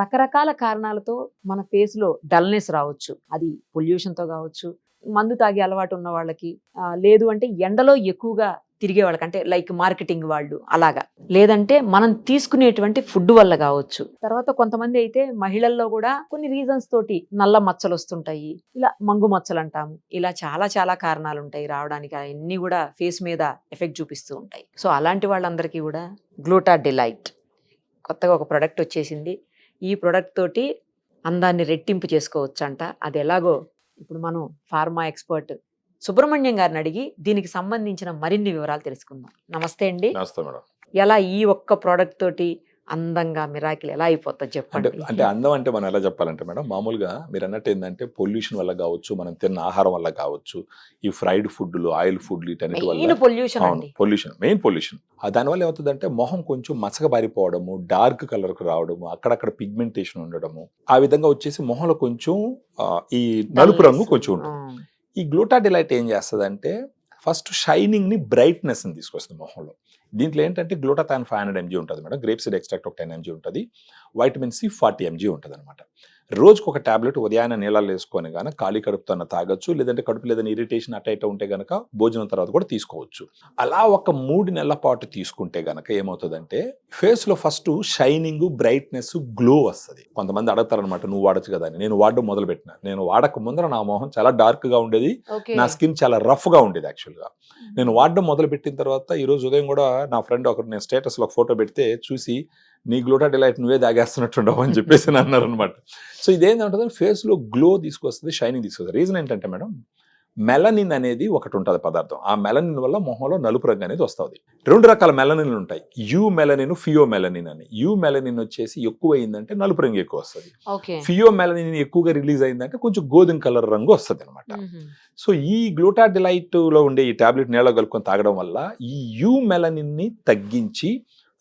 రకరకాల కారణాలతో మన ఫేస్ లో డల్నెస్ రావచ్చు. అది పొల్యూషన్ తో కావచ్చు, మందు తాగే అలవాటు ఉన్న వాళ్ళకి, లేదు అంటే ఎండలో ఎక్కువగా తిరిగే వాళ్ళకి, అంటే లైక్ మార్కెటింగ్ వాళ్ళు అలాగా, లేదంటే మనం తీసుకునేటువంటి ఫుడ్ వల్ల కావచ్చు. తర్వాత కొంతమంది అయితే మహిళల్లో కూడా కొన్ని రీజన్స్ తోటి నల్ల మచ్చలు వస్తుంటాయి, ఇలా మంగు మచ్చలు అంటాము. ఇలా చాలా చాలా కారణాలు ఉంటాయి రావడానికి. అవన్నీ కూడా ఫేస్ మీద ఎఫెక్ట్ చూపిస్తూ ఉంటాయి. సో అలాంటి వాళ్ళందరికీ కూడా గ్లూటా డిలైట్ కొత్తగా ఒక ప్రోడక్ట్ వచ్చేసింది. ఈ ప్రోడక్ట్ తోటి అందాన్ని రెట్టింపు చేసుకోవచ్చంట. అది ఎలాగో ఇప్పుడు మనం ఫార్మా ఎక్స్పర్ట్ సుబ్రహ్మణ్యం గారిని అడిగి దీనికి సంబంధించిన మరిన్ని వివరాలు తెలుసుకుందాం. నమస్తే అండి. నమస్తే మేడం. ఎలా ఈ ఒక్క ప్రోడక్ట్ తోటి అందంగా మిరాకిల్ ఎలా అయిపోతుంది చెప్పండి. అంటే అందం అంటే మనం ఎలా చెప్పాలంటే మేడం, మామూలుగా మీరు అన్నట్టు ఏంటంటే పొల్యూషన్ వల్ల కావచ్చు, మనం తిన్న ఆహారం వల్ల కావచ్చు, ఈ ఫ్రైడ్ ఫుడ్లు, ఆయిల్ ఫుడ్లు, వీటన్నిటి వల్ల పొల్యూషన్, మెయిన్ పొల్యూషన్. దానివల్ల ఏమవుతుందంటే మొహం కొంచెం మసకబారిపోవడము, డార్క్ కలర్ కు రావడము, అక్కడక్కడ పిగ్మెంటేషన్ ఉండడము, ఆ విధంగా వచ్చేసి మొహంలో కొంచెం ఈ నలుపు రంగు కొంచెం ఉంటుంది. ఈ గ్లూటా డిలైట్ ఏం చేస్తుందంటే ఫస్ట్ షైనింగ్ ని, బ్రైట్నెస్ ని తీసుకొస్తుంది మొహంలో. దీంట్లో ఏంటంటే గ్లూటాథాన్ 500 mg ఉంటుంది మేడం, గ్రేప్ సీడ్ ఎక్స్ట్రాక్ట్ ఒక 10 mg ఉంటుంది, వైటమిన్ సి 40 mg ఉంటుంది అనమాట. రోజుకు ఒక టాబ్లెట్ ఉదయాన్నే నీళ్ళలో వేసుకొని కనుక ఖాళీ కడుపుతో తాగొచ్చు, లేదంటే కడుపు లేదని ఇరిటేషన్ అట్ట ఉంటే గనక భోజనం తర్వాత కూడా తీసుకోవచ్చు. అలా ఒక 3 నెలల పాటు తీసుకుంటే గనక ఏమవుతుందంటే ఫేస్ లో ఫస్ట్ షైనింగ్, బ్రైట్నెస్, గ్లో వస్తుంది. కొంతమంది అడుగుతారనమాట, నువ్వు వాడచ్చు కదా అని. నేను వాడడం మొదలు పెట్టిన. నేను వాడక ముందర నా మొహం చాలా డార్క్ గా ఉండేది, నా స్కిన్ చాలా రఫ్ గా ఉండేది. యాక్చువల్ గా నేను వాడడం మొదలు పెట్టిన తర్వాత ఈ రోజు ఉదయం కూడా నా ఫ్రెండ్ ఒకరు నేను స్టేటస్ లో ఫోటో పెడితే చూసి, నీ గ్లూటా డిలైట్ నువ్వే దాగేస్తున్నట్టుండవు అని చెప్పేసి అన్నారు అనమాట. సో ఇదేంటంటే ఫేస్ లో గ్లో తీసుకొస్తుంది, షైనింగ్ తీసుకొస్తుంది. రీజన్ ఏంటంటే మేడం, మెలనిన్ అనేది ఒకటి ఉంటుంది పదార్థం. ఆ మెలనిన్ వల్ల మొహంలో నలుపు రంగు అనేది వస్తుంది. 2 రకాల మెలనిన్లు ఉంటాయి, యూ మెలనిన్, ఫియో మెలనిన్ అని. యూ మెలనిన్ వచ్చేసి ఎక్కువ అయిందంటే నలుపు రంగు ఎక్కువ వస్తుంది. ఫియో మెలనిన్ ఎక్కువగా రిలీజ్ అయిందంటే కొంచెం గోధుమ కలర్ రంగు వస్తుంది అనమాట. సో ఈ గ్లూటా డిలైట్ లో ఉండే ఈ టాబ్లెట్ నీళ్ళ కలుపుకొని తాగడం వల్ల ఈ యూ మెలనిన్ ని తగ్గించి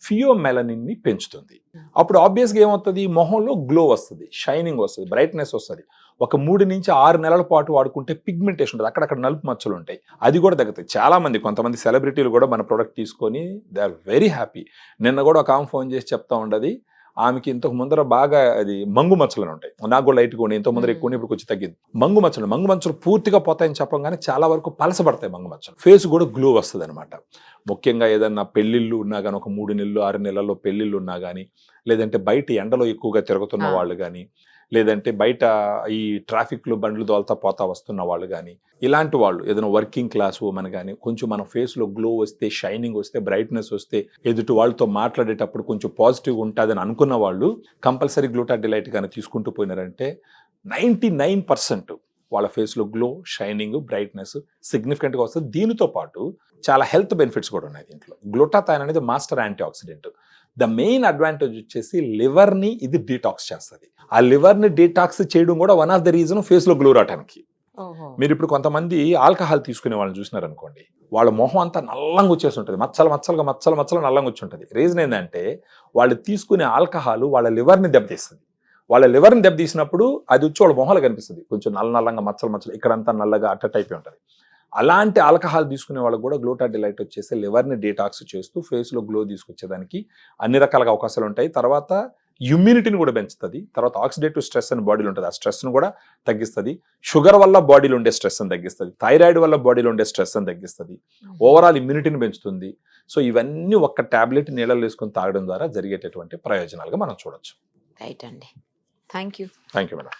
ఫియో మెలనిన్ ని పెంచుతుంది. అప్పుడు ఆబ్వియస్గా ఏమవుతుంది, మొహంలో గ్లో వస్తుంది, షైనింగ్ వస్తుంది, బ్రైట్నెస్ వస్తుంది. ఒక 3 నుంచి 6 నెలల పాటు వాడుకుంటే పిగ్మెంటేషన్ ఉంటుంది, అక్కడక్కడ నలుపు మచ్చలు ఉంటాయి, అది కూడా తగ్గుతాయి. చాలా మంది, కొంతమంది సెలబ్రిటీలు కూడా మన ప్రోడక్ట్ తీసుకొని దే ఆర్ వెరీ హ్యాపీ. నిన్న కూడా ఒక ఆమె ఫోన్ చేసి చెప్తా ఉండదు, ఆమెకి ఇంతకు ముందర బాగా అది మంగు మచ్చలు ఉంటాయి, నాకు కూడా లైట్గా ఉండి, ఇంతకు ముందర ఎక్కువ ఇప్పుడు కొంచెం తగ్గింది. మంగు మచ్చలు పూర్తిగా పోతాయని చెప్పగానే చాలా వరకు పలసపడతాయి మంగు మచ్చలు. ఫేస్ కూడా గ్లో వస్తుంది అనమాట. ముఖ్యంగా ఏదన్నా పెళ్లిళ్ళు ఉన్నా కానీ, ఒక 3 నెలలు 6 నెలల్లో పెళ్లిళ్ళు ఉన్నా కానీ, లేదంటే బయట ఎండలో ఎక్కువగా తిరుగుతున్న వాళ్ళు కానీ, లేదంటే బయట ఈ ట్రాఫిక్ లో బండ్లు దోల్తా పోతా వస్తున్న వాళ్ళు కానీ, ఇలాంటి వాళ్ళు ఏదైనా వర్కింగ్ క్లాస్ ఉమెన్ కానీ, కొంచెం మన ఫేస్ లో గ్లో వస్తే, షైనింగ్ వస్తే, బ్రైట్నెస్ వస్తే, ఎదుటి వాళ్ళతో మాట్లాడేటప్పుడు కొంచెం పాజిటివ్ ఉంటుందని అనుకున్న వాళ్ళు కంపల్సరీ గ్లూటా డిలైట్ కానీ తీసుకుంటూ పోయినారంటే 99% వాళ్ళ ఫేస్ లో గ్లో, షైనింగ్, బ్రైట్నెస్ సిగ్నిఫికెంట్ గా వస్తుంది. దీనితో పాటు చాలా హెల్త్ బెనిఫిట్స్ కూడా ఉన్నాయి దీంట్లో. గ్లూటాథైన్ అనేది master anti oxidant. The main advantage వచ్చేసి లివర్ ని ఇది డీటాక్స్ చేస్తుంది. ఆ లివర్ ని డీటాక్స్ చేయడం కూడా one of the reason face లో గ్లో రావడానికి. మీరు ఇప్పుడు కొంతమంది ఆల్కహాల్ తీసుకునే వాళ్ళని చూసినారనుకోండి, వాళ్ళ మొహం అంతా నల్లంగా వచ్చేసి ఉంటుంది, మచ్చలు నల్లంగా వచ్చి ఉంటుంది. రీజన్ ఏంటంటే వాళ్ళు తీసుకునే ఆల్కహాల్ వాళ్ళ లివర్ ని దెబ్బతీస్తుంది. వాళ్ళ లివర్ని దెబ్బతీసినప్పుడు అది వచ్చి వాళ్ళ మొహాలు కనిపిస్తుంది, కొంచెం నల్లంగా మచ్చలు ఇక్కడంతా నల్లగా అట్ట అయిపోయి ఉంటుంది. అలాంటి ఆల్కహాల్ తీసుకునే వాళ్ళకి కూడా గ్లూటా డిలైట్ వచ్చేసి లివర్ని డీటాక్స్ చేస్తూ ఫేస్లో గ్లో తీసుకొచ్చేదానికి అన్ని రకాలుగా అవకాశాలు ఉంటాయి. తర్వాత ఇమ్యూనిటీని కూడా పెంచుతుంది. తర్వాత ఆక్సిడేటివ్ స్ట్రెస్ అని బాడీలో ఉంటుంది, ఆ స్ట్రెస్ను కూడా తగ్గిస్తుంది. షుగర్ వల్ల బాడీలో ఉండే స్ట్రెస్ అని తగ్గిస్తుంది, థైరాయిడ్ వల్ల బాడీలో ఉండే స్ట్రెస్ అని తగ్గిస్తుంది, ఓవరాల్ ఇమ్యూనిటీని పెంచుతుంది. సో ఇవన్నీ ఒక్క టాబ్లెట్ నీళ్ళలో వేసుకొని తాగడం ద్వారా జరిగేటటువంటి ప్రయోజనాలుగా మనం చూడొచ్చు. రైట్ అండి, థ్యాంక్ యూ మేడం.